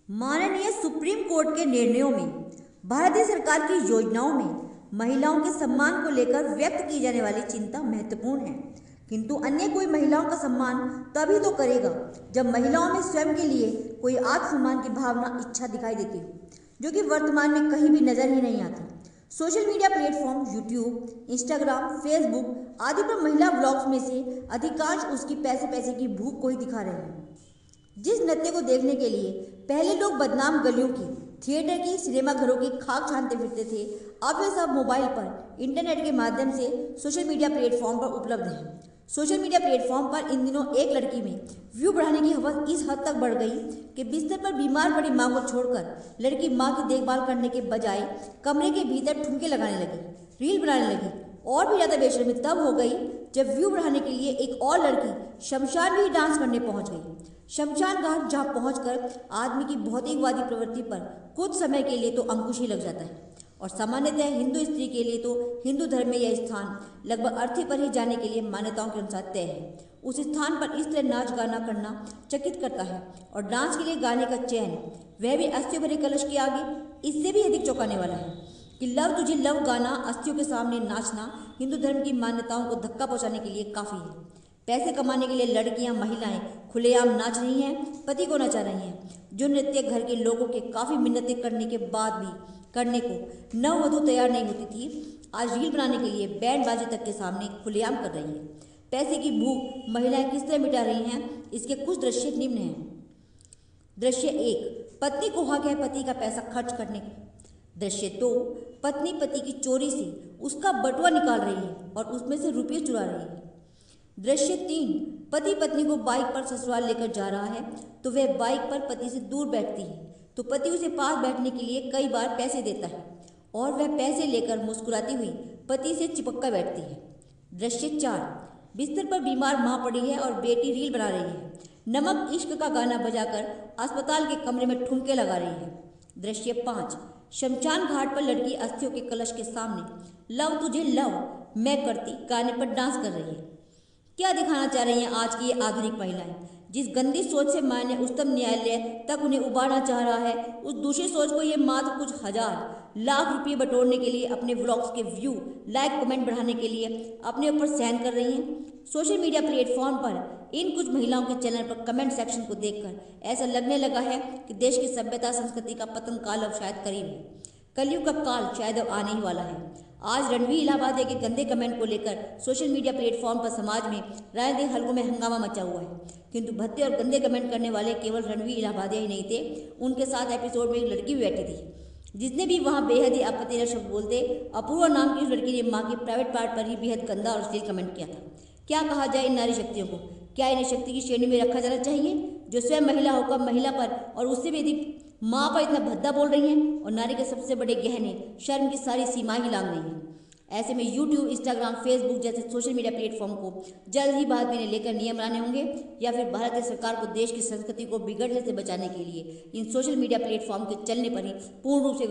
माननीय supreme court के निर्णयों में भारतीय सरकार की योजनाओं में महिलाओं के सम्मान को लेकर व्यक्त की जाने वाली चिंता महत्वपूर्ण है, किंतु अन्य कोई महिलाओं का सम्मान तभी तो करेगा जब महिलाओं में स्वयं के लिए कोई आत्मसम्मान की भावना इच्छा दिखाई देती हो, जो कि वर्तमान में कहीं भी नजर ही नहीं आती। Social media platform YouTube, Instagram, Facebook आदि पर महिला ब्लॉग्स में से अधिकांश उसकी पैसे पैसे की भूख को ही दिखा रहे हैं। जिस नृत्य को देखने के लिए पहले लोग बदनाम गलियों की, थिएटर की, सिनेमा घरों की खाक छानते फिरते थे, अब वे सब मोबाइल पर इंटरनेट के माध्यम से सोशल मीडिया प्लेटफॉर्म पर उपलब्ध हैं। सोशल मीडिया प्लेटफॉर्म पर इन दिनों एक लड़की में व्यू बढ़ाने की हवस इस हद तक बढ़ गई कि बिस्तर पर बीमार पड़ी मां को छोड़कर लड़की मां की देखभाल करने के बजाय कमरे के भीतर ठुमके लगाने लगी, रील बनाने लगी। और भी ज़्यादा बेशर्मी तब हो गई जब व्यू बढ़ाने के लिए एक और लड़की शमशान में ही डांस करने पहुंच गई। शमशान घाट जहाँ पहुंचकर आदमी की भौतिकवादी प्रवृत्ति पर कुछ समय के लिए तो अंकुश ही लग जाता है, और सामान्यतः हिंदू स्त्री के लिए तो हिंदू धर्म में यह स्थान लगभग अर्थी पर ही जाने के लिए मान्यताओं के अनुसार तय है। उस स्थान पर इस तरह नाच गाना करना चकित करता है, और डांस के लिए गाने का चयन, वह भी अस्थियों भरे कलश के आगे, इससे भी अधिक चौंकाने वाला है कि लव तुझे लव गाना, अस्थियों के सामने नाचना हिंदू धर्म की मान्यताओं को धक्का पहुंचाने के लिए काफ़ी है। पैसे कमाने के लिए लड़कियां, महिलाएं खुलेआम नाच रही हैं, पति को नचा रही हैं। जो नृत्य घर के लोगों के काफ़ी मिन्नतें करने के बाद भी करने को नववधू तैयार नहीं होती थी, आज रील बनाने के लिए बैंड बाजी तक के सामने खुलेआम कर रही है। पैसे की भूख महिलाएं किस तरह मिटा रही हैं, इसके कुछ दृश्य निम्न हैं। दृश्य 1, पत्नी को हक है पति का पैसा खर्च करने का। दृश्य 2, पत्नी पति की चोरी से उसका बटुआ निकाल रही है और उसमें से रुपये चुरा रही है। दृश्य 3, पति पत्नी को बाइक पर ससुराल लेकर जा रहा है तो वह बाइक पर पति से दूर बैठती है, तो पति उसे पास बैठने के लिए कई बार पैसे देता है और वह पैसे लेकर मुस्कुराती हुई पति से चिपक कर बैठती है। दृश्य 4, बिस्तर पर बीमार माँ पड़ी है और बेटी रील बना रही है, नमक इश्क का गाना बजाकर अस्पताल के कमरे में ठुमके लगा रही है। दृश्य 5, शमशान घाट पर लड़की अस्थियों के कलश के सामने लव तुझे लव मैं करती गाने पर डांस कर रही है। क्या दिखाना चाह रही हैं आज की ये आधुनिक महिलाएं? जिस गंदी सोच से मान्य उच्चतम न्यायालय तक उन्हें उबारना चाह रहा है, उस दूसरी सोच को ये मात्र कुछ हजार लाख रुपये बटोरने के लिए, अपने व्लॉग्स के व्यू, लाइक, कमेंट बढ़ाने के लिए अपने ऊपर सहन कर रही हैं। सोशल मीडिया प्लेटफॉर्म पर इन कुछ महिलाओं के चैनल पर कमेंट सेक्शन को देखकर ऐसा लगने लगा है कि देश की सभ्यता संस्कृति का पतन काल अब शायद करीब है। कलयुग का काल शायद अब आने ही वाला है। आज रणवीर इलाहाबादिया के गंदे कमेंट को लेकर सोशल मीडिया प्लेटफॉर्म पर समाज में राजनीतिक हलकों में हंगामा मचा हुआ है, किंतु भद्दे और गंदे कमेंट करने वाले केवल रणवीर इलाहाबादिया ही नहीं थे। उनके साथ एपिसोड में एक लड़की भी बैठी थी, जिसने भी वहाँ बेहद ही आपत्तिजनक शब्द बोलते अपूर्वा नाम की उस लड़की ने माँ के प्राइवेट पार्ट पर ही बेहद गंदा और अश्लील कमेंट किया था। क्या कहा जाए इन नारी शक्तियों को? क्या इन्हें शक्ति की श्रेणी में रखा जाना चाहिए, जो स्वयं महिला होकर महिला पर और उससे भी अधिक माँ पर इतना भद्दा बोल रही हैं और नारी के सबसे बड़े गहने शर्म की सारी सीमाएं ही लांघ रही हैं। ऐसे में यूट्यूब, इंस्टाग्राम, फेसबुक जैसे सोशल मीडिया प्लेटफॉर्म को जल्द ही बाद में इन्हें लेकर नियम लाने होंगे, या फिर भारतीय सरकार को देश की संस्कृति को बिगड़ने से बचाने के लिए इन सोशल मीडिया प्लेटफॉर्म के चलने पर ही पूर्ण रूप से